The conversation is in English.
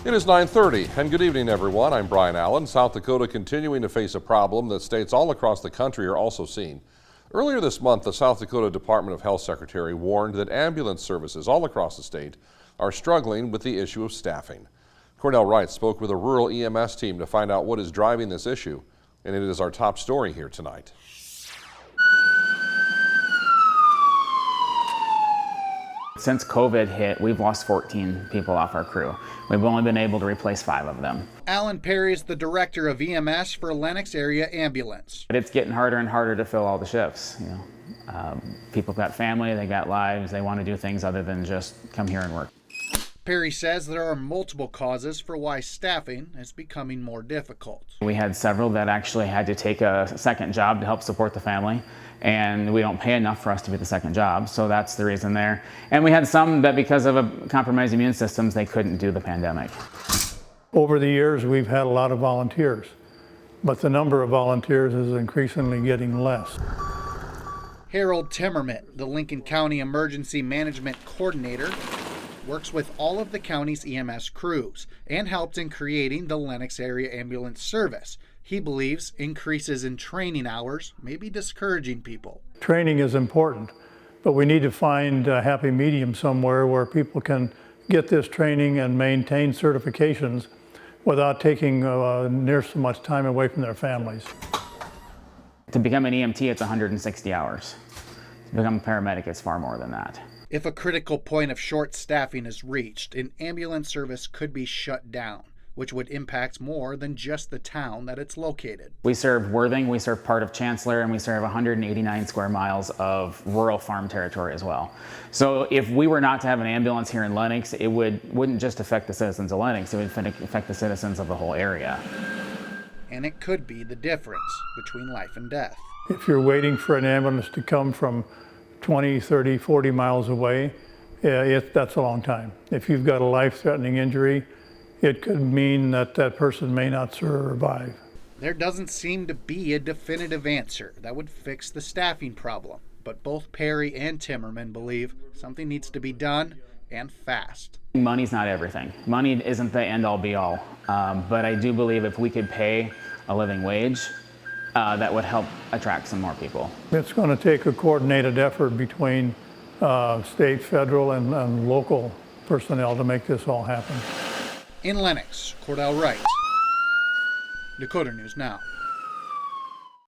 It is 9:30 and good evening everyone. I'm Brian Allen. South Dakota continuing to face a problem that states all across the country are also seeing. Earlier this month, the South Dakota Department of Health Secretary warned that ambulance services all across the state are struggling with the issue of staffing. Cordell Wright spoke with a rural EMS team to find out what is driving this issue, and it is our top story here tonight. Since COVID hit, we've lost 14 people off our crew. We've only been able to replace 5 of them. Alan Perry is the director of EMS for Lenox Area Ambulance. But it's getting harder and harder to fill all the shifts. People got family, they got lives, they want to do things other than just come here and work. Perry says there are multiple causes for why staffing is becoming more difficult. We had several that actually had to take a second job to help support the family, and we don't pay enough for us to be the second job, so that's the reason there. And we had some that because of a compromised immune systems, they couldn't do the pandemic. Over the years, we've had a lot of volunteers, but the number of volunteers is increasingly getting less. Harold Timmerman, the Lincoln County Emergency Management Coordinator, works with all of the county's EMS crews and helped in creating the Lenox Area Ambulance Service. He believes increases in training hours may be discouraging people. Training is important, but we need to find a happy medium somewhere where people can get this training and maintain certifications without taking near so much time away from their families. To become an EMT, it's 160 hours. To become a paramedic, it's far more than that. If a critical point of short staffing is reached, an ambulance service could be shut down, which would impact more than just the town that it's located. We serve Worthing, we serve part of Chancellor, and we serve 189 square miles of rural farm territory as well. So if we were not to have an ambulance here in Lenox, it wouldn't just affect the citizens of Lenox, it would affect the citizens of the whole area. And it could be the difference between life and death. If you're waiting for an ambulance to come from 20, 30, 40 miles away, that's a long time. If you've got a life-threatening injury, it could mean that that person may not survive. There doesn't seem to be a definitive answer that would fix the staffing problem, but both Perry and Timmerman believe something needs to be done, and fast. Money's not everything. Money isn't the end-all be-all, but I do believe if we could pay a living wage, that would help attract some more people. It's going to take a coordinated effort between state, federal, and local personnel to make this all happen. In Lenox, Cordell Wright, Dakota News Now.